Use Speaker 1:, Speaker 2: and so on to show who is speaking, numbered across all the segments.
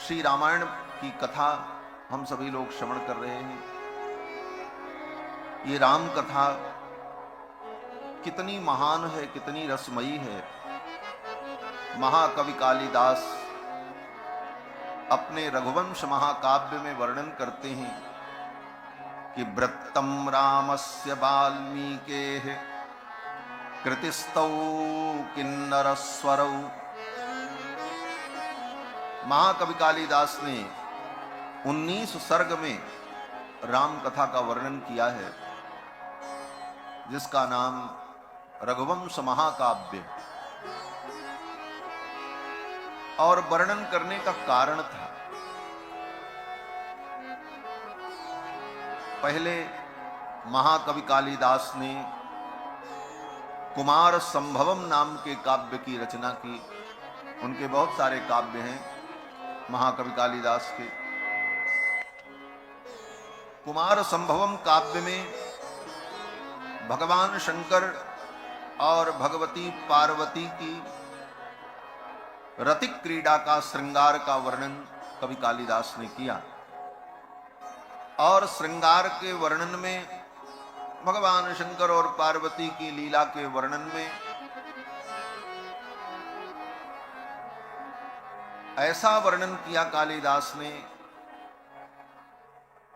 Speaker 1: श्री रामायण की कथा हम सभी लोग श्रवण कर रहे हैं। ये राम कथा कितनी महान है, कितनी रसमयी है। महाकवि कालिदास अपने रघुवंश महाकाव्य में वर्णन करते हैं कि वृत्तम रामस्य वाल्मीकेः कृतिस्तौ किन्नरस्वरौ। महाकवि कालिदास ने 19 सर्ग में राम कथा का वर्णन किया है, जिसका नाम रघुवंश महाकाव्य। और वर्णन करने का कारण था, पहले महाकवि कालिदास ने कुमार संभवम नाम के काव्य की रचना की। उनके बहुत सारे काव्य हैं महाकवि कालिदास के। कुमार संभवम काव्य में भगवान शंकर और भगवती पार्वती की रतिक क्रीड़ा का, श्रृंगार का वर्णन कवि कालिदास ने किया। और श्रृंगार के वर्णन में, भगवान शंकर और पार्वती की लीला के वर्णन में ऐसा वर्णन किया कालिदास ने,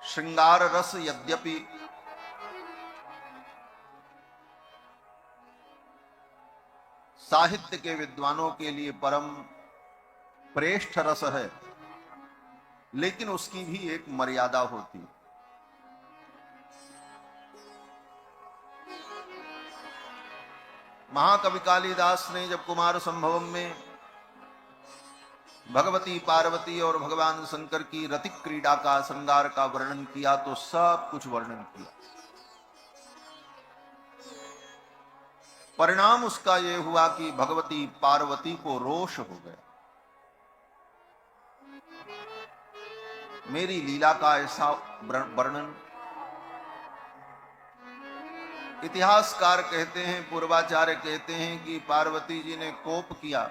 Speaker 1: श्रृंगार रस यद्यपि साहित्य के विद्वानों के लिए परम श्रेष्ठ रस है, लेकिन उसकी भी एक मर्यादा होती। महाकवि कालिदास ने जब कुमार संभवम में भगवती पार्वती और भगवान शंकर की रतिक क्रीड़ा का, श्रृंगार का वर्णन किया तो सब कुछ वर्णन किया। परिणाम उसका यह हुआ कि भगवती पार्वती को रोष हो गया। मेरी लीला का ऐसा वर्णन। इतिहासकार कहते हैं, पूर्वाचार्य कहते हैं कि पार्वती जी ने कोप किया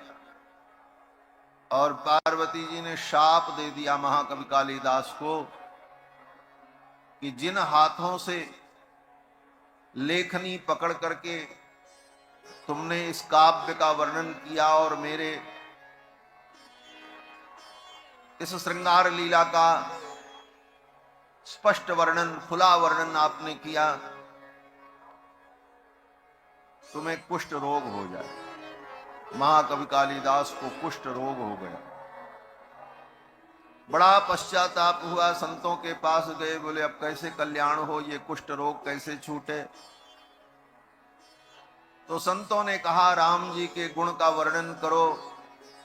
Speaker 1: और पार्वती जी ने शाप दे दिया महाकवि कालिदास को कि जिन हाथों से लेखनी पकड़ करके तुमने इस काव्य का वर्णन किया और मेरे इस श्रृंगार लीला का स्पष्ट वर्णन, खुला वर्णन आपने किया, तुम्हें कुष्ठ रोग हो जाए। महाकवि कालिदास को कुष्ठ रोग हो गया। बड़ा पश्चाताप हुआ, संतों के पास गए, बोले अब कैसे कल्याण हो, ये कुष्ठ रोग कैसे छूटे। तो संतों ने कहा राम जी के गुण का वर्णन करो,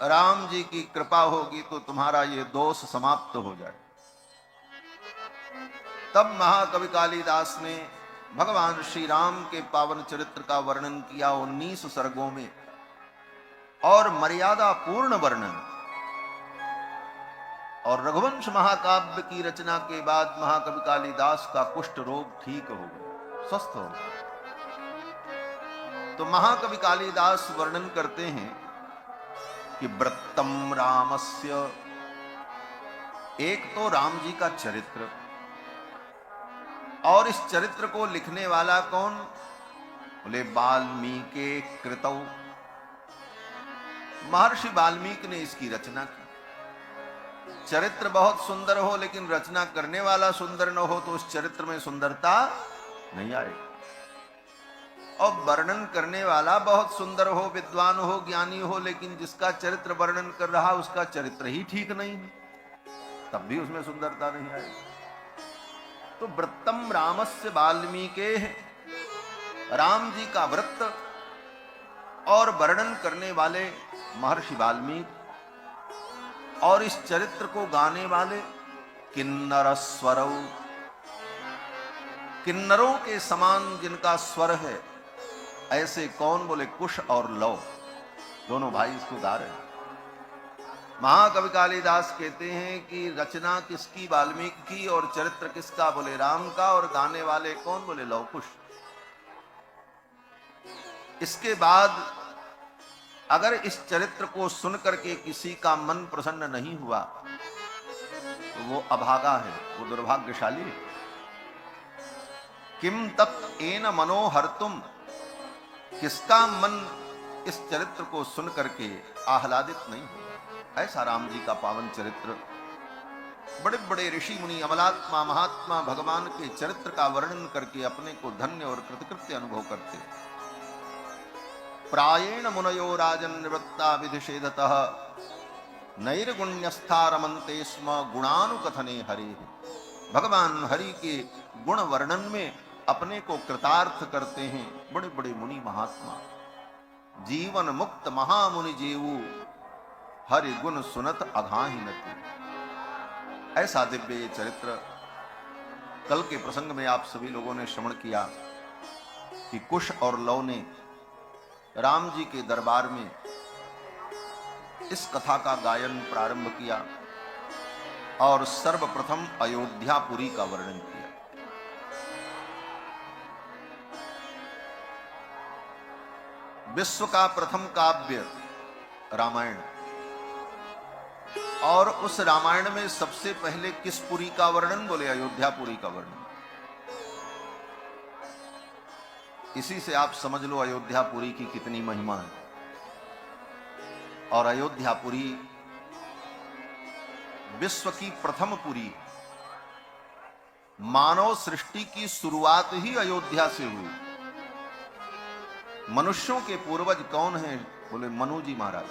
Speaker 1: राम जी की कृपा होगी तो तुम्हारा ये दोष समाप्त हो जाए। तब महाकवि कालिदास ने भगवान श्री राम के पावन चरित्र का वर्णन किया 19 सर्गों में, और मर्यादा पूर्ण वर्णन। और रघुवंश महाकाव्य की रचना के बाद महाकवि कालिदास का कुष्ठ रोग ठीक हो गया, स्वस्थ हो गया। तो महाकवि कालिदास वर्णन करते हैं कि वृत्तम रामस्य, एक तो राम जी का चरित्र, और इस चरित्र को लिखने वाला कौन? बोले वाल्मीकि कृतौ, महर्षि वाल्मीकि ने इसकी रचना की। चरित्र बहुत सुंदर हो लेकिन रचना करने वाला सुंदर न हो तो उस चरित्र में सुंदरता नहीं आएगी। और वर्णन करने वाला बहुत सुंदर हो, विद्वान हो, ज्ञानी हो, लेकिन जिसका चरित्र वर्णन कर रहा उसका चरित्र ही ठीक नहीं है, तब भी उसमें सुंदरता नहीं आएगी। तो वृत्तम रामस्य वाल्मीकेः, राम जी का वृत्त और वर्णन करने वाले महर्षि वाल्मीकि, और इस चरित्र को गाने वाले किन्नर स्वरौ, किन्नरों के समान जिनका स्वर है, ऐसे कौन? बोले कुश और लव, दोनों भाई इसको गा रहे हैं। महाकवि कालिदास कहते हैं कि रचना किसकी? वाल्मीकि की, और चरित्र किसका? बोले राम का, और गाने वाले कौन? बोले लव कुश। इसके बाद अगर इस चरित्र को सुन करके किसी का मन प्रसन्न नहीं हुआ वो अभागा है, वो दुर्भाग्यशाली है। किम तत् एन मनोहर्तुम, किसका मन इस चरित्र को सुन करके आह्लादित नहीं हुआ। ऐसा राम जी का पावन चरित्र, बड़े बड़े ऋषि मुनि अमलात्मा महात्मा भगवान के चरित्र का वर्णन करके अपने को धन्य और कृतकृत्य अनुभव करते। प्रायेण मुनयो राजन निवृत्ता विधिषेधतः नैर्गुण्यस्था रमन्ते स्म गुणानुकथने हरे। भगवान हरि के गुण वर्णन में अपने को कृतार्थ करते हैं बड़े बड़े मुनि महात्मा। जीवन मुक्त महामुनि जीवु हरि गुण सुनत अघाहिनति। ऐसा दिव्य ये चरित्र कल के प्रसंग में आप सभी लोगों ने श्रवण किया कि कुश और लव ने राम जी के दरबार में इस कथा का गायन प्रारंभ किया और सर्वप्रथम अयोध्यापुरी का वर्णन किया। विश्व का प्रथम काव्य रामायण, और उस रामायण में सबसे पहले किस पुरी का वर्णन? बोले अयोध्यापुरी का वर्णन। इसी से आप समझ लो अयोध्यापुरी की कितनी महिमा है। और अयोध्यापुरी विश्व की प्रथम पुरी, मानव सृष्टि की शुरुआत ही अयोध्या से हुई। मनुष्यों के पूर्वज कौन हैं? बोले मनु जी महाराज।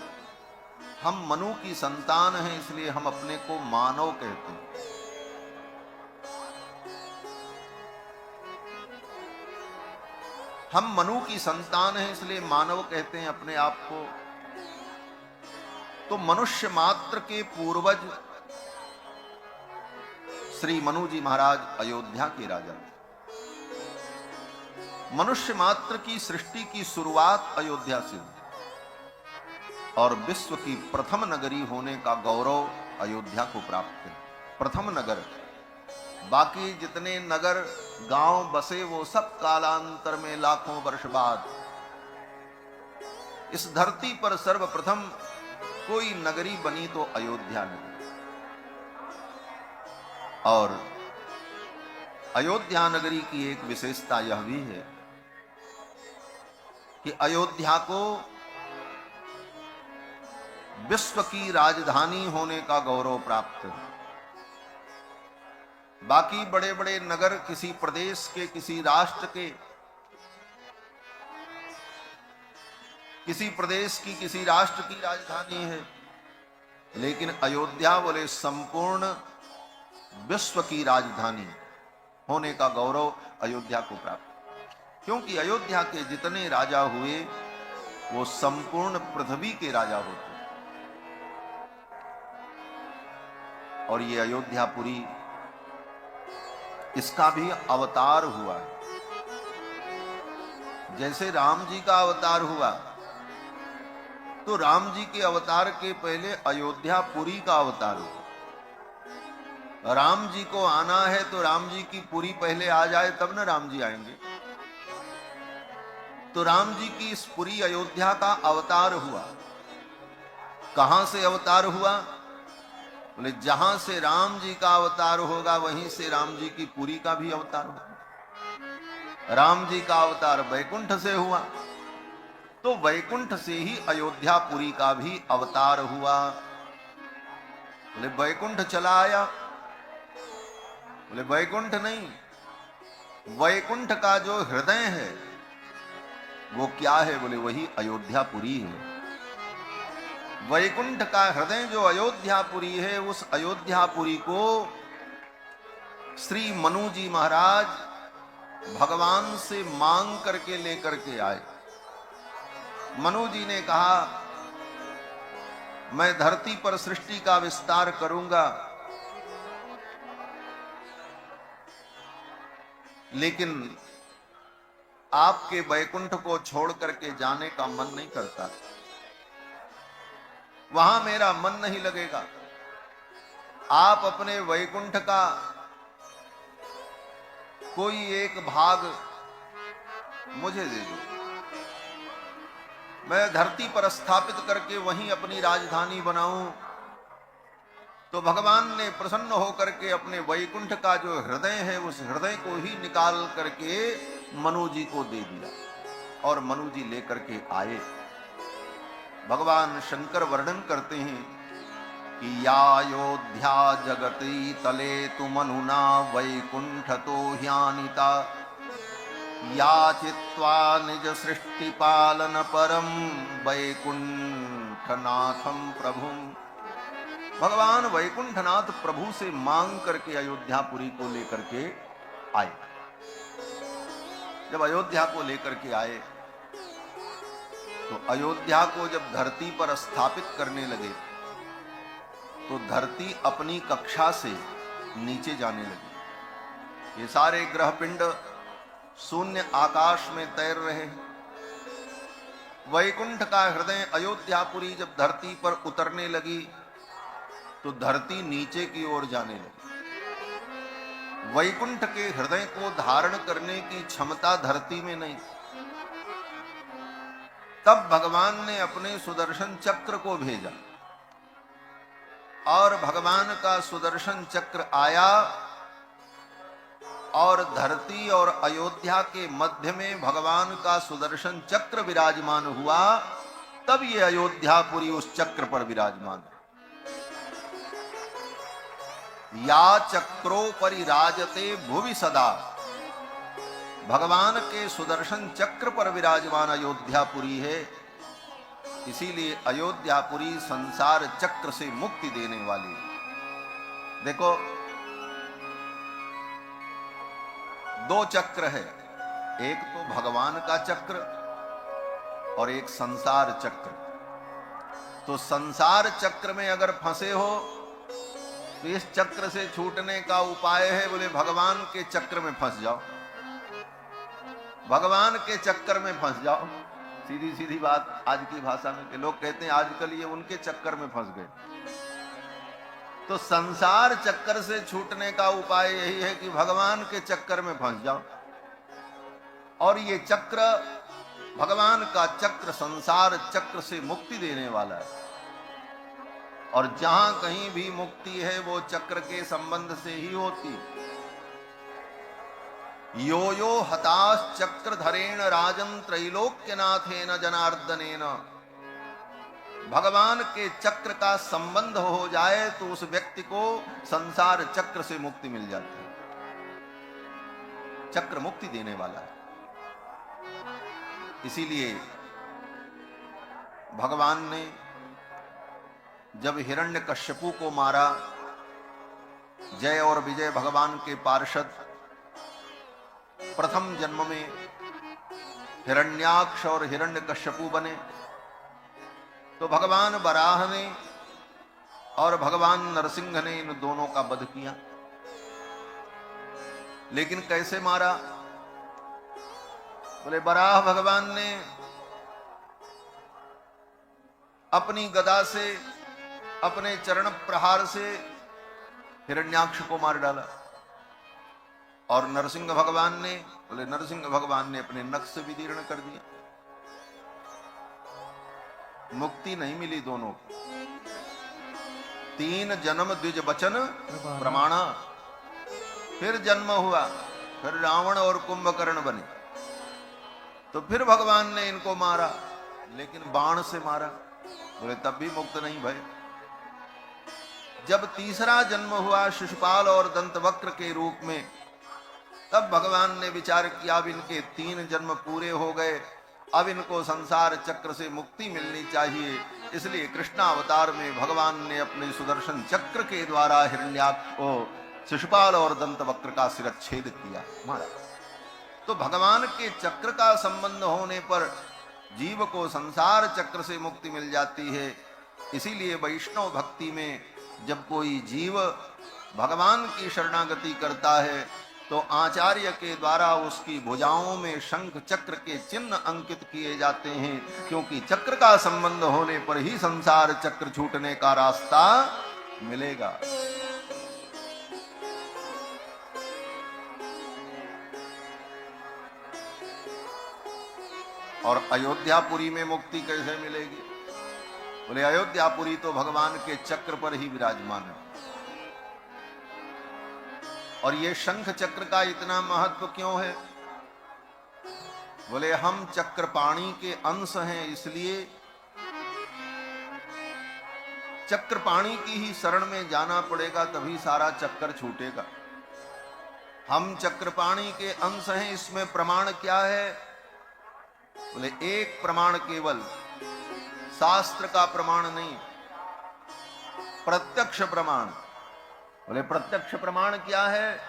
Speaker 1: हम मनु की संतान हैं, इसलिए हम अपने को मानव कहते हैं। हम मनु की संतान हैं इसलिए मानव कहते हैं अपने आप को। तो मनुष्य मात्र के पूर्वज श्री मनु जी महाराज अयोध्या के राजा। मनुष्य मात्र की सृष्टि की शुरुआत अयोध्या से हुई और विश्व की प्रथम नगरी होने का गौरव अयोध्या को प्राप्त है। प्रथम नगर, बाकी जितने नगर गांव बसे वो सब कालांतर में लाखों वर्ष बाद। इस धरती पर सर्वप्रथम कोई नगरी बनी तो अयोध्या नगरी। और अयोध्या नगरी की एक विशेषता यह भी है कि अयोध्या को विश्व की राजधानी होने का गौरव प्राप्त है। बाकी बड़े बड़े नगर किसी प्रदेश के, किसी राष्ट्र के, किसी प्रदेश की, किसी राष्ट्र की राजधानी है, लेकिन अयोध्या बोले संपूर्ण विश्व की राजधानी होने का गौरव अयोध्या को प्राप्त। क्योंकि अयोध्या के जितने राजा हुए वो संपूर्ण पृथ्वी के राजा होते। और ये अयोध्यापुरी, इसका भी अवतार हुआ है। जैसे राम जी का अवतार हुआ तो राम जी के अवतार के पहले अयोध्यापुरी का अवतार हुआ। राम जी को आना है तो राम जी की पुरी पहले आ जाए तब न राम जी आएंगे। तो राम जी की इस पुरी अयोध्या का अवतार हुआ। कहां से अवतार हुआ? बोले जहां से राम जी का अवतार होगा वहीं से राम जी की पुरी का भी अवतार होगा। राम जी का अवतार वैकुंठ से हुआ तो वैकुंठ से ही अयोध्यापुरी का भी अवतार हुआ। बोले वैकुंठ चला आया? बोले वैकुंठ नहीं, वैकुंठ का जो हृदय है वो क्या है? बोले वही अयोध्यापुरी है। वैकुंठ का हृदय जो अयोध्यापुरी है, उस अयोध्यापुरी को श्री मनु जी महाराज भगवान से मांग करके लेकर के आए। मनु जी ने कहा मैं धरती पर सृष्टि का विस्तार करूंगा, लेकिन आपके वैकुंठ को छोड़ करके जाने का मन नहीं करता, वहां मेरा मन नहीं लगेगा। आप अपने वैकुंठ का कोई एक भाग मुझे दे दो, मैं धरती पर स्थापित करके वहीं अपनी राजधानी बनाऊं। तो भगवान ने प्रसन्न होकर के अपने वैकुंठ का जो हृदय है उस हृदय को ही निकाल करके मनु जी को दे दिया और मनु जी लेकर के आए। भगवान शंकर वर्णन करते हैं कि यायोध्या जगती तले तु मनुना वैकुंठ तो ह्यानिता याचित्वा निज सृष्टि पालन परम वैकुंठनाथम प्रभुम। भगवान वैकुंठनाथ प्रभु से मांग करके अयोध्यापुरी को लेकर के आए। जब अयोध्या को लेकर के आए तो अयोध्या को जब धरती पर स्थापित करने लगे तो धरती अपनी कक्षा से नीचे जाने लगी। ये सारे ग्रहपिंड शून्य आकाश में तैर रहे। वैकुंठ का हृदय अयोध्यापुरी जब धरती पर उतरने लगी तो धरती नीचे की ओर जाने लगी। वैकुंठ के हृदय को धारण करने की क्षमता धरती में नहीं। तब भगवान ने अपने सुदर्शन चक्र को भेजा और भगवान का सुदर्शन चक्र आया और धरती और अयोध्या के मध्य में भगवान का सुदर्शन चक्र विराजमान हुआ। तब ये अयोध्यापुरी उस चक्र पर विराजमान। या चक्रो परिराजते भुवि सदा। भगवान के सुदर्शन चक्र पर विराजमान अयोध्यापुरी है। इसीलिए अयोध्यापुरी संसार चक्र से मुक्ति देने वाली। देखो दो चक्र है, एक तो भगवान का चक्र और एक संसार चक्र। तो संसार चक्र में अगर फंसे हो तो इस चक्र से छूटने का उपाय है, बोले भगवान के चक्र में फंस जाओ। भगवान के चक्कर में फंस जाओ। सीधी सीधी बात आज की भाषा में के लोग कहते हैं आजकल ये उनके चक्कर में फंस गए। तो संसार चक्कर से छूटने का उपाय यही है कि भगवान के चक्कर में फंस जाओ। और ये चक्र भगवान का चक्र संसार चक्र से मुक्ति देने वाला है। और जहां कहीं भी मुक्ति है वो चक्र के संबंध से ही होती। यो यो हताश चक्रधरेण राजन त्रैलोक्यनाथेन जनार्दनेन। भगवान के चक्र का संबंध हो जाए तो उस व्यक्ति को संसार चक्र से मुक्ति मिल जाती है। चक्र मुक्ति देने वाला है। इसीलिए भगवान ने जब हिरण्यकश्यपु को मारा, जय और विजय भगवान के पार्षद प्रथम जन्म में हिरण्याक्ष और हिरण्यकश्यपु बने, तो भगवान बराह ने और भगवान नरसिंह ने इन दोनों का वध किया। लेकिन कैसे मारा? बोले बराह भगवान ने अपनी गदा से अपने चरण प्रहार से हिरण्याक्ष को मार डाला। और नरसिंह भगवान ने अपने नख से विदीर्ण कर दिया। मुक्ति नहीं मिली दोनों को। 3 जन्म द्विज वचन प्रमाणा। फिर जन्म हुआ, फिर रावण और कुंभकर्ण बने। तो फिर भगवान ने इनको मारा, लेकिन बाण से मारा। बोले तब भी मुक्त नहीं भय। जब तीसरा जन्म हुआ शिशुपाल और दंतवक्र के रूप में, तब भगवान ने विचार किया अब इनके 3 जन्म पूरे हो गए, अब इनको संसार चक्र से मुक्ति मिलनी चाहिए। इसलिए कृष्णावतार में भगवान ने अपने सुदर्शन चक्र के द्वारा हिरण्याक्ष को, शिशुपाल और दंतवक्र का शिरच्छेद किया, मारा। तो भगवान के चक्र का संबंध होने पर जीव को संसार चक्र से मुक्ति मिल जाती है। इसीलिए वैष्णव भक्ति में जब कोई जीव भगवान की शरणागति करता है तो आचार्य के द्वारा उसकी भुजाओं में शंख चक्र के चिन्ह अंकित किए जाते हैं, क्योंकि चक्र का संबंध होने पर ही संसार चक्र छूटने का रास्ता मिलेगा। और अयोध्यापुरी में मुक्ति कैसे मिलेगी? बोले अयोध्यापुरी तो भगवान के चक्र पर ही विराजमान है। और ये शंख चक्र का इतना महत्व क्यों है? बोले हम चक्रपाणी के अंश हैं, इसलिए चक्रपाणी की ही शरण में जाना पड़ेगा, तभी सारा चक्कर छूटेगा। हम चक्रपाणी के अंश हैं, इसमें प्रमाण क्या है? बोले एक प्रमाण केवल, शास्त्र का प्रमाण नहीं, प्रत्यक्ष प्रमाण। बोले प्रत्यक्ष प्रमाण क्या है?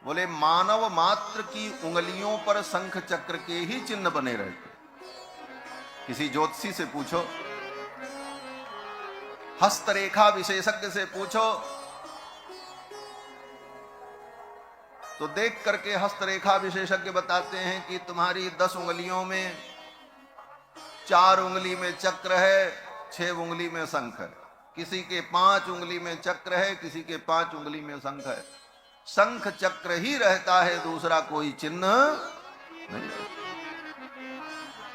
Speaker 1: बोले मानव मात्र की उंगलियों पर शंख चक्र के ही चिन्ह बने रहते। किसी ज्योतिषी से पूछो, हस्तरेखा विशेषज्ञ से पूछो, तो देख करके हस्तरेखा विशेषज्ञ बताते हैं कि तुम्हारी 10 उंगलियों में 4 उंगली में चक्र है, 6 उंगली में शंख है। किसी के 5 उंगली में चक्र है, किसी के 5 उंगली में शंख है। शंख चक्र ही रहता है, दूसरा कोई चिन्ह नहीं।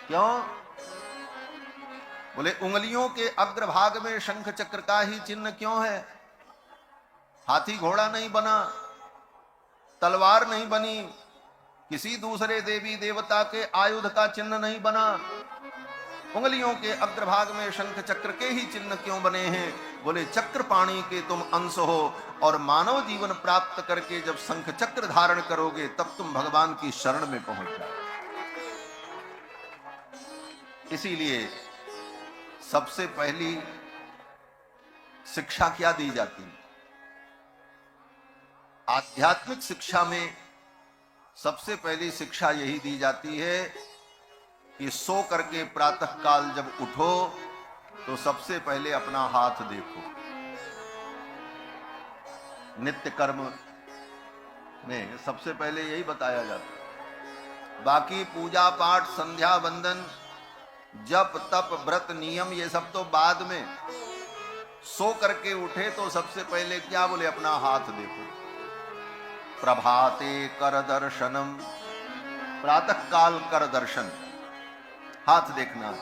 Speaker 1: क्यों? बोले उंगलियों के अग्रभाग में शंख चक्र का ही चिन्ह क्यों है? हाथी घोड़ा नहीं बना, तलवार नहीं बनी, किसी दूसरे देवी देवता के आयुध का चिन्ह नहीं बना। उंगलियों के अग्रभाग में शंख चक्र के ही चिन्ह क्यों बने हैं? बोले चक्रपाणी के तुम अंश हो, और मानव जीवन प्राप्त करके जब शंख चक्र धारण करोगे तब तुम भगवान की शरण में पहुंच जाओ। इसीलिए सबसे पहली शिक्षा क्या दी जाती है? आध्यात्मिक शिक्षा में सबसे पहली शिक्षा यही दी जाती है कि सो करके प्रातः काल जब उठो तो सबसे पहले अपना हाथ देखो। नित्य कर्म में सबसे पहले यही बताया जाता है। बाकी पूजा पाठ, संध्या वंदन, जप तप व्रत नियम ये सब तो बाद में। सो करके उठे तो सबसे पहले क्या? बोले अपना हाथ देखो। प्रभाते कर दर्शनम, प्रातः काल कर दर्शन, हाथ देखना।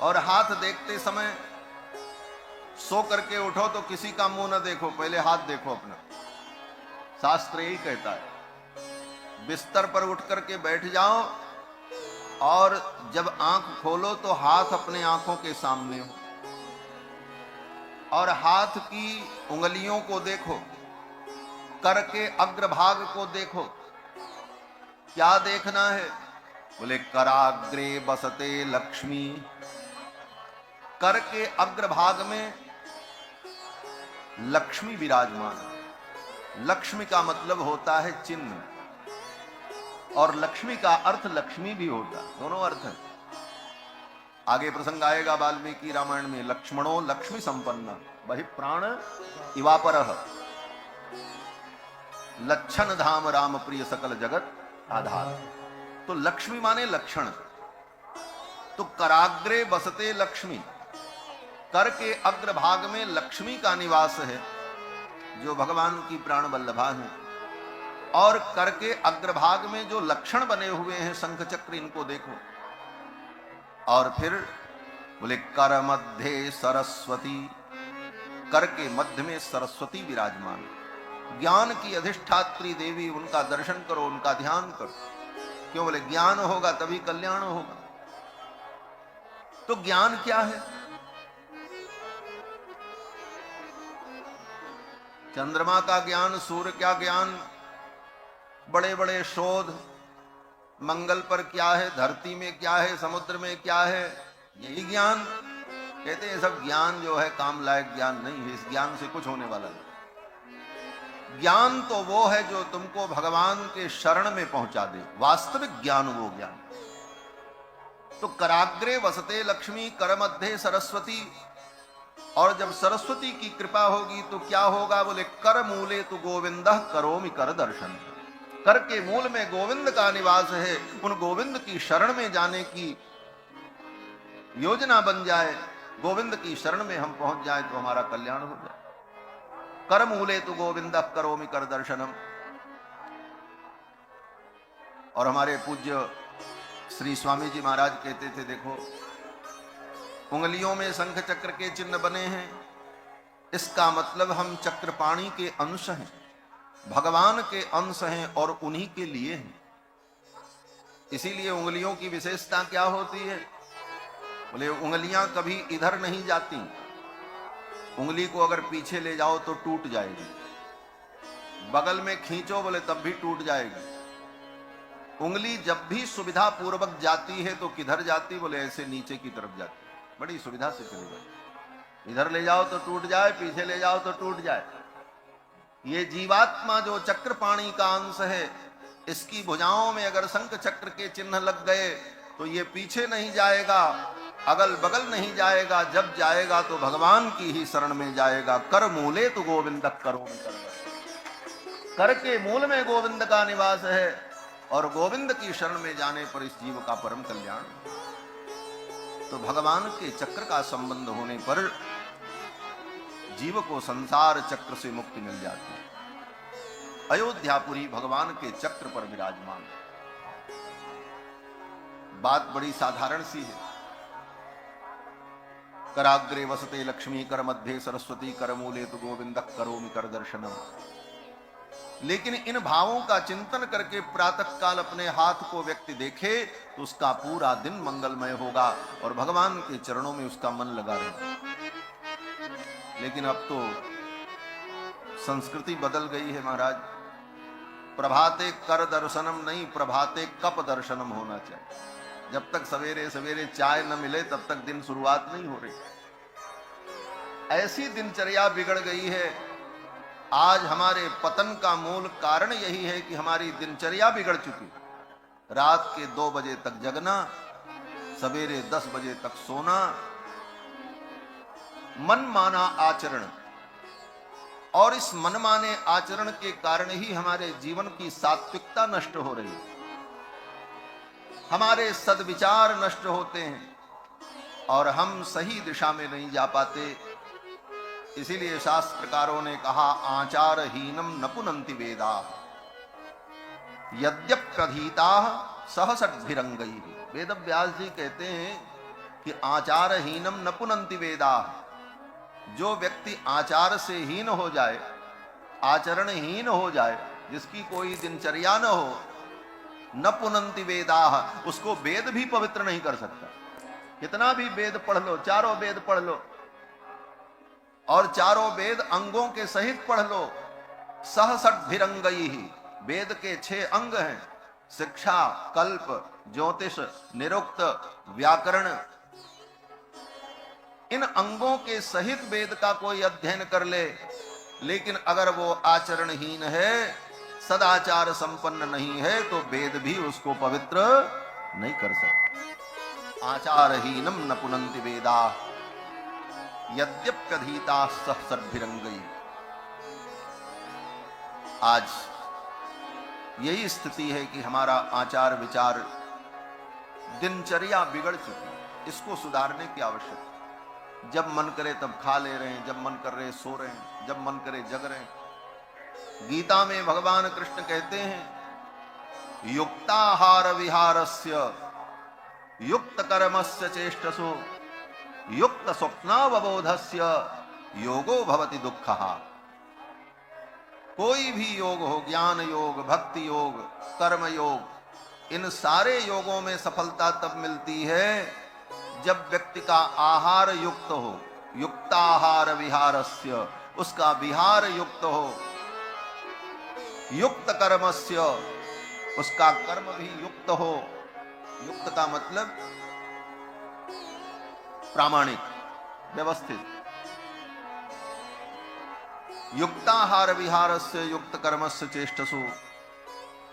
Speaker 1: और हाथ देखते समय सो करके उठो तो किसी का मुंह न देखो, पहले हाथ देखो अपना। शास्त्र यही कहता है। बिस्तर पर उठ करके बैठ जाओ और जब आंख खोलो तो हाथ अपने आंखों के सामने हो, और हाथ की उंगलियों को देखो, कर के अग्रभाग को देखो। क्या देखना है? बोले कराग्रे बसते लक्ष्मी, कर के अग्रभाग में लक्ष्मी विराजमान। लक्ष्मी का मतलब होता है चिन्ह, और लक्ष्मी का अर्थ लक्ष्मी भी होता, दोनों अर्थ है। आगे प्रसंग आएगा वाल्मीकि रामायण में, लक्ष्मणो लक्ष्मी संपन्न वही प्राण इवापरः, लक्षण धाम राम प्रिय सकल जगत आधार। तो लक्ष्मी माने लक्षण। तो कराग्रे बसते लक्ष्मी, कर के अग्रभाग में लक्ष्मी का निवास है, जो भगवान की प्राण वल्लभा है। और कर के अग्रभाग में जो लक्षण बने हुए हैं शंख चक्र, इनको देखो। और फिर बोले कर मध्य सरस्वती, कर के मध्य में सरस्वती विराजमान, ज्ञान की अधिष्ठात्री देवी, उनका दर्शन करो, उनका ध्यान करो। क्यों? बोले ज्ञान होगा तभी कल्याण होगा। तो ज्ञान क्या है? चंद्रमा का ज्ञान, सूर्य का ज्ञान, बड़े बड़े शोध, मंगल पर क्या है, धरती में क्या है, समुद्र में क्या है, यही ज्ञान। कहते हैं सब ज्ञान जो है काम लायक ज्ञान नहीं है, इस ज्ञान से कुछ होने वाला नहीं। ज्ञान तो वो है जो तुमको भगवान के शरण में पहुंचा दे, वास्तविक ज्ञान वो ज्ञान। तो कराग्रे वसते लक्ष्मी, कर मध्य सरस्वती। और जब सरस्वती की कृपा होगी तो क्या होगा? बोले कर मूले तो गोविंद करोमि कर दर्शन। कर के मूल में गोविंद का निवास है, उन गोविंद की शरण में जाने की योजना बन जाए, गोविंद की शरण में हम पहुंच जाए तो हमारा कल्याण हो जाए। कर मूले तो गोविंद करोमि कर दर्शनम। और हमारे पूज्य श्री स्वामी जी महाराज कहते थे, देखो उंगलियों में शंख चक्र के चिन्ह बने हैं, इसका मतलब हम चक्रपाणी के अंश हैं। भगवान के अंश हैं और उन्हीं के लिए हैं। इसीलिए उंगलियों की विशेषता क्या होती है? बोले उंगलियां कभी इधर नहीं जाती, उंगली को अगर पीछे ले जाओ तो टूट जाएगी, बगल में खींचो बोले तब भी टूट जाएगी। उंगली जब भी सुविधा पूर्वक जाती है तो किधर जाती? बोले ऐसे नीचे की तरफ जाती, बड़ी सुविधा से चली जाती। इधर ले जाओ तो टूट जाए, पीछे ले जाओ तो टूट जाए। ये जीवात्मा जो चक्रपाणी का अंश है, इसकी भुजाओं में अगर शंख चक्र के चिन्ह लग गए तो ये पीछे नहीं जाएगा, अगल बगल नहीं जाएगा, जब जाएगा तो भगवान की ही शरण में जाएगा। कर मूले तो गोविंद करो, कर के मूल में गोविंद का निवास है और गोविंद की शरण में जाने पर इस जीव का परम कल्याण। तो भगवान के चक्र का संबंध होने पर जीव को संसार चक्र से मुक्ति मिल जाती है। अयोध्यापुरी भगवान के चक्र पर विराजमान। बात बड़ी साधारण सी है। कराग्रे वसते लक्ष्मी, कर मध्य सरस्वती, कर मूले तो गोविंद करोमि कर दर्शनम। लेकिन इन भावों का चिंतन करके प्रातः काल अपने हाथ को व्यक्ति देखे तो उसका पूरा दिन मंगलमय होगा और भगवान के चरणों में उसका मन लगा रहेगा। लेकिन अब तो संस्कृति बदल गई है महाराज। प्रभाते कर दर्शनम नहीं, प्रभाते कप दर्शनम होना चाहिए। जब तक सवेरे सवेरे चाय न मिले तब तक दिन शुरुआत नहीं हो रही। ऐसी दिनचर्या बिगड़ गई है। आज हमारे पतन का मूल कारण यही है कि हमारी दिनचर्या बिगड़ चुकी। रात के 2 बजे तक जगना, सवेरे 10 बजे तक सोना, मनमाना आचरण, और इस मनमाने आचरण के कारण ही हमारे जीवन की सात्विकता नष्ट हो रही है, हमारे सद्विचार नष्ट होते हैं और हम सही दिशा में नहीं जा पाते। इसीलिए शास्त्रकारों ने कहा आचारहीनम न पुनन्ति वेदा यद्यप्यधीता सहसद्भिरंगैः। वेद व्यास जी कहते हैं कि आचारहीनम न पुनन्ति वेदा। जो व्यक्ति आचार से हीन हो जाए, आचरणहीन हो जाए, जिसकी कोई दिनचर्या न हो, न पुनन्ति वेदा, उसको वेद भी पवित्र नहीं कर सकता। कितना भी वेद पढ़ लो, चारों वेद पढ़ लो और चारों वेद अंगों के सहित पढ़ लो, सहसद्भिरंगैः। वेद के 6 अंग हैं, शिक्षा, कल्प, ज्योतिष, निरुक्त, व्याकरण। इन अंगों के सहित वेद का कोई अध्ययन कर ले, लेकिन अगर वो आचरणहीन है, सदाचार संपन्न नहीं है, तो वेद भी उसको पवित्र नहीं कर सकता। आचारहीनम न पुनन्ति वेदा यद्यप्यधीता सहसद्भिरंगैः। आज यही स्थिति है कि हमारा आचार विचार, दिनचर्या बिगड़ चुकी है। इसको सुधारने की आवश्यकता। जब मन करे तब खा ले रहे हैं, जब मन कर रहे सो रहे हैं, जब मन करे जग रहे हैं। गीता में भगवान कृष्ण कहते हैं युक्ताहार विहारस्य युक्त कर्मस्य चेष्टसो युक्त स्वप्नावबोधस्य योगो भवति दुःखः। कोई भी योग हो, ज्ञान योग, भक्ति योग, कर्म योग, इन सारे योगों में सफलता तब मिलती है जब व्यक्ति का आहार युक्त हो। युक्ताहार विहारस्य, उसका विहार युक्त हो। युक्त कर्मस्य, उसका कर्म भी युक्त हो। युक्त का मतलब प्रामाणिक, व्यवस्थित। युक्ताहार विहारस्य युक्त कर्मस्य चेष्टसु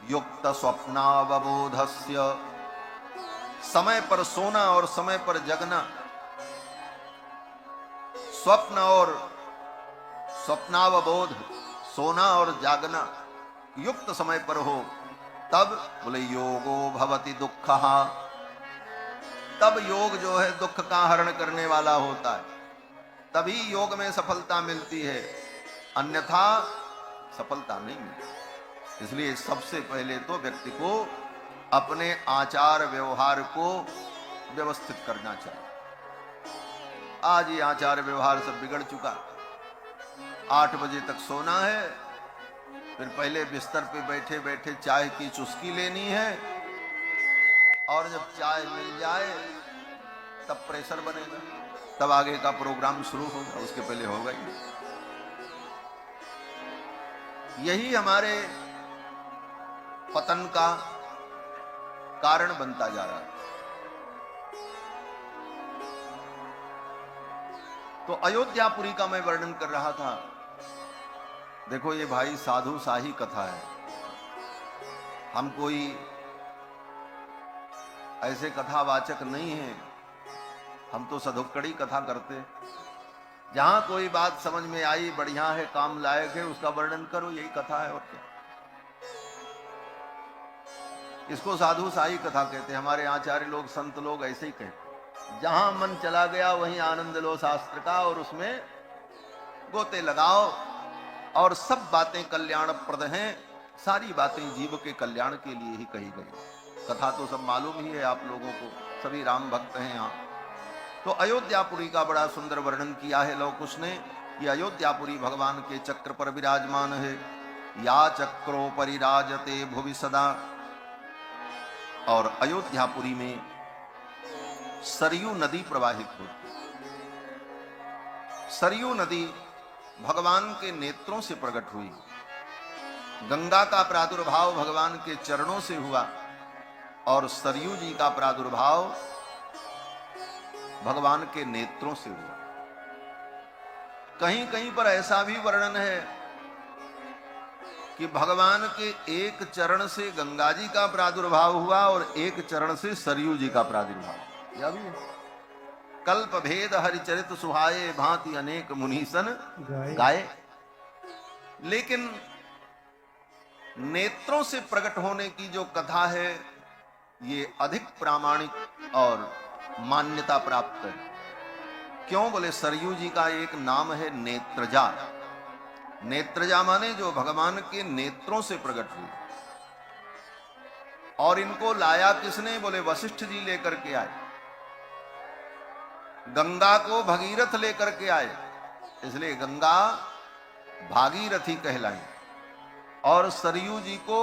Speaker 1: युक्त स्वप्नावबोधस्य। समय पर सोना और समय पर जगना, स्वप्न और स्वप्नावबोध, सोना और जागना युक्त समय पर हो, तब बोले योगो भवति दुःखः। तब योग जो है दुख का हरण करने वाला होता है, तभी योग में सफलता मिलती है, अन्यथा सफलता नहीं मिलती। इसलिए सबसे पहले तो व्यक्ति को अपने आचार व्यवहार को व्यवस्थित करना चाहिए। आज ये आचार व्यवहार सब बिगड़ चुका। 8 बजे तक सोना है, फिर पहले बिस्तर पे बैठे बैठे चाय की चुस्की लेनी है, और जब चाय मिल जाए तब प्रेशर बनेगा, तब आगे का प्रोग्राम शुरू होगा, उसके पहले होगा ही। यही हमारे पतन का कारण बनता जा रहा है। तो अयोध्यापुरी का मैं वर्णन कर रहा था। देखो ये भाई साधु शाही कथा है, हम कोई ऐसे कथावाचक नहीं है, हम तो सधुक्कड़ी कथा करते। जहां कोई बात समझ में आई, बढ़िया है, काम लायक है, उसका वर्णन करो, यही कथा है और क्या। इसको साधु शाही कथा कहते हैं। हमारे आचार्य लोग, संत लोग ऐसे ही कहते, जहां मन चला गया वहीं आनंद लो शास्त्र का, और उसमें गोते लगाओ, और सब बातें कल्याणप्रद हैं, सारी बातें जीव के कल्याण के लिए ही कही गई। कथा तो सब मालूम ही है आप लोगों को, सभी राम भक्त हैं यहाँ। तो अयोध्यापुरी का बड़ा सुंदर वर्णन किया है लव कुश ने। ये अयोध्यापुरी भगवान के चक्र पर विराजमान है। या चक्रो परिराजते भुवि सदा। और अयोध्यापुरी में सरयू नदी प्रवाहित होती। सरयू नदी भगवान के नेत्रों से प्रकट हुई। गंगा का प्रादुर्भाव भगवान के चरणों से हुआ, और सरयू जी का प्रादुर्भाव भगवान के नेत्रों से हुआ। कहीं कहीं पर ऐसा भी वर्णन है कि भगवान के एक चरण से गंगा जी का प्रादुर्भाव हुआ और एक चरण से सरयू जी का प्रादुर्भाव। यह भी है। कल्प भेद हरिचरित सुहाये, भांति अनेक मुनीसन गाए। लेकिन नेत्रों से प्रकट होने की जो कथा है, ये अधिक प्रामाणिक और मान्यता प्राप्त है। क्यों बोले, सरयू जी का एक नाम है नेत्रजा। नेत्रजा माने जो भगवान के नेत्रों से प्रकट हुई। और इनको लाया किसने, बोले वशिष्ठ जी लेकर के आए। गंगा को भगीरथ लेकर के आए, इसलिए गंगा भागीरथी कहलाई। और सरयू जी को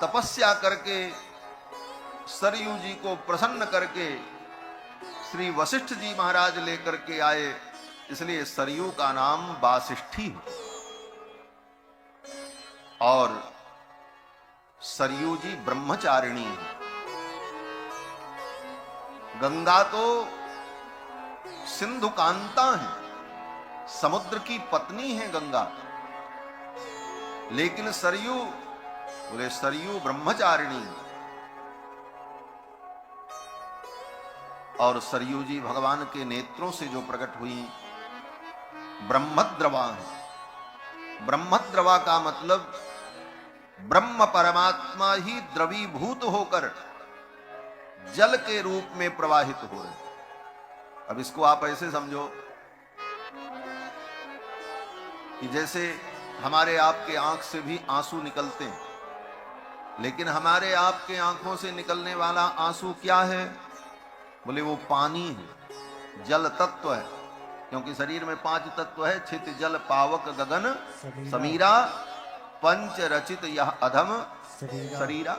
Speaker 1: तपस्या करके, सरयू जी को प्रसन्न करके श्री वशिष्ठ जी महाराज लेकर के आए, इसलिए सरयू का नाम वासिष्ठी है। और सरयू जी ब्रह्मचारिणी है। गंगा तो सिंधु कांता है, समुद्र की पत्नी है गंगा। लेकिन सरयू, बोले सरयू ब्रह्मचारिणी। और सरयू जी भगवान के नेत्रों से जो प्रकट हुई, ब्रह्मद्रवा है। ब्रह्मद्रवा का मतलब ब्रह्म परमात्मा ही द्रवीभूत होकर जल के रूप में प्रवाहित हो रहे। अब इसको आप ऐसे समझो कि जैसे हमारे आपके आंख से भी आंसू निकलते हैं, लेकिन हमारे आपके आंखों से निकलने वाला आंसू क्या है, बोले वो पानी है, जल तत्व है। क्योंकि शरीर में 5 तत्व है, छित जल पावक गगन समीरा, पंच रचित यह अधम शरीरा।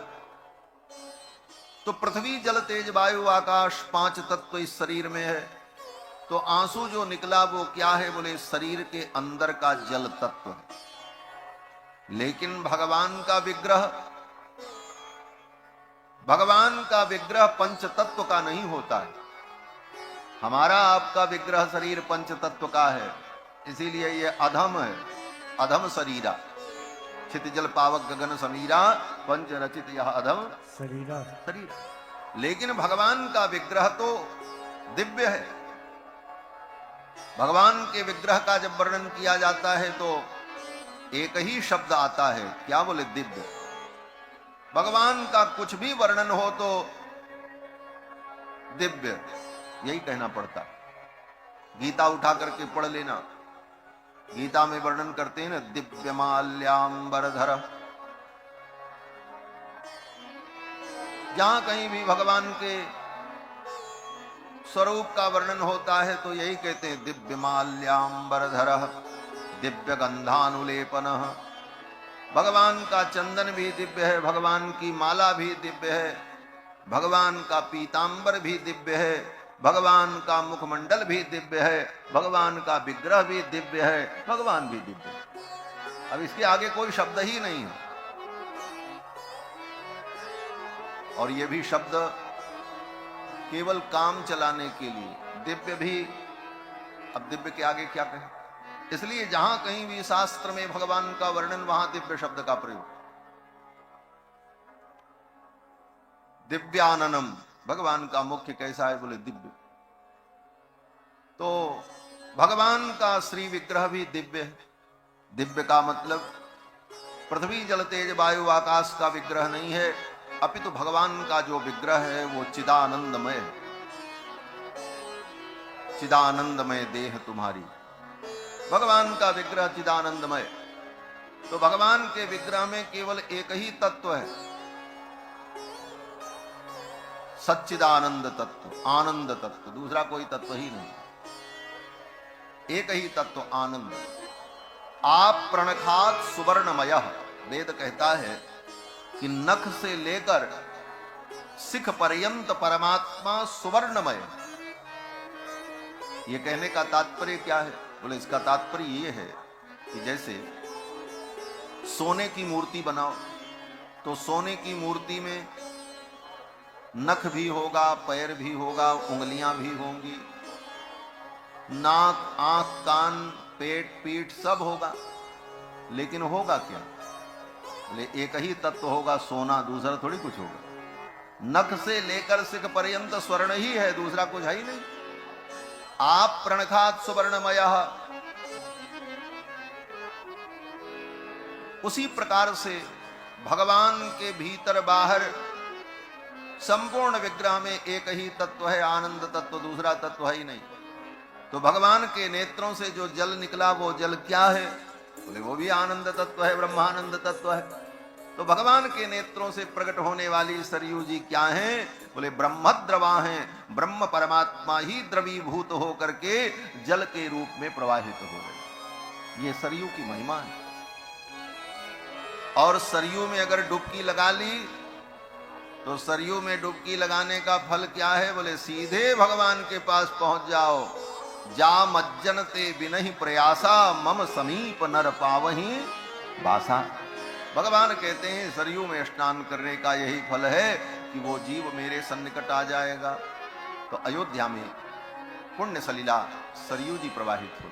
Speaker 1: तो पृथ्वी जल तेज वायु आकाश 5 तत्व इस शरीर में है। तो आंसू जो निकला वो क्या है, बोले शरीर के अंदर का जल तत्व है। लेकिन भगवान का विग्रह पंच तत्व का नहीं होता है। हमारा आपका विग्रह शरीर पंच तत्व का है, इसीलिए ये अधम है, अधम शरीरा। क्षितिजल पावक गगन समीरा, पंच रचित यह अधम शरीरा। लेकिन भगवान का विग्रह तो दिव्य है। भगवान के विग्रह का जब वर्णन किया जाता है तो एक ही शब्द आता है, क्या बोले, दिव्य। भगवान का कुछ भी वर्णन हो तो दिव्य, यही कहना पड़ता। गीता उठा करके पढ़ लेना, गीता में वर्णन करते हैं ना, दिव्य माल्याम्बरधर। जहां कहीं भी भगवान के स्वरूप का वर्णन होता है तो यही कहते हैं, दिव्य माल्याम्बरधर दिव्य गंधानुलेपन। भगवान का चंदन भी दिव्य है, भगवान की माला भी दिव्य है, भगवान का पीतांबर भी दिव्य है, भगवान का मुखमंडल भी दिव्य है, भगवान का विग्रह भी दिव्य है, भगवान भी दिव्य है। अब इसके आगे कोई शब्द ही नहीं है। और ये भी शब्द केवल काम चलाने के लिए, दिव्य भी। अब दिव्य के आगे क्या कहें? इसलिए जहां कहीं भी शास्त्र में भगवान का वर्णन, वहां दिव्य शब्द का प्रयोग। दिव्याननम, भगवान का मुख्य कैसा है? बोले दिव्य। तो भगवान का श्री विग्रह भी दिव्य है। दिव्य का मतलब पृथ्वी जल तेज वायु आकाश का विग्रह नहीं है, अपितु भगवान का जो विग्रह है वो चिदानंदमय, चिदानंदमय देह तुम्हारी। भगवान का विग्रह चिदानंदमय। तो भगवान के विग्रह में केवल एक ही तत्व है, सच्चिदानंद तत्व, आनंद तत्व, दूसरा कोई तत्व ही नहीं। एक ही तत्व आनंद। आप प्रणखात सुवर्णमय, वेद कहता है कि नख से लेकर शिख पर्यंत परमात्मा सुवर्णमय। ये कहने का तात्पर्य क्या है? बोले इसका तात्पर्य ये है कि जैसे सोने की मूर्ति बनाओ तो सोने की मूर्ति में नख भी होगा, पैर भी होगा, उंगलियां भी होंगी, नाक, आंख, कान, पेट, पीठ सब होगा, लेकिन होगा क्या? बोले एक ही तत्व होगा, सोना, दूसरा थोड़ी कुछ होगा। नख से लेकर शिख पर्यंत स्वर्ण ही है, दूसरा कुछ है ही नहीं। आप प्रणखात सुवर्णमय। उसी प्रकार से भगवान के भीतर बाहर संपूर्ण विग्रह में एक ही तत्व है, आनंद तत्व, दूसरा तत्व है ही नहीं। तो भगवान के नेत्रों से जो जल निकला वो जल क्या है? बोले वो भी आनंद तत्व है, ब्रह्मानंद तत्व है। तो भगवान के नेत्रों से प्रकट होने वाली सरयू जी क्या हैं? बोले ब्रह्मद्रवा हैं। ब्रह्म परमात्मा ही द्रवीभूत होकर के जल के रूप में प्रवाहित हो रहे। ये सरयू की महिमा है। और सरयू में अगर डुबकी लगा ली तो सरयू में डुबकी लगाने का फल क्या है? बोले सीधे भगवान के पास पहुंच जाओ। जा मज्जन ते बिनहि प्रयासा, मम समीप नर पावही बासा। भगवान कहते हैं सरयू में स्नान करने का यही फल है कि वो जीव मेरे सन्निकट आ जाएगा। तो अयोध्या में पुण्य सलिला सरयू जी प्रवाहित होती।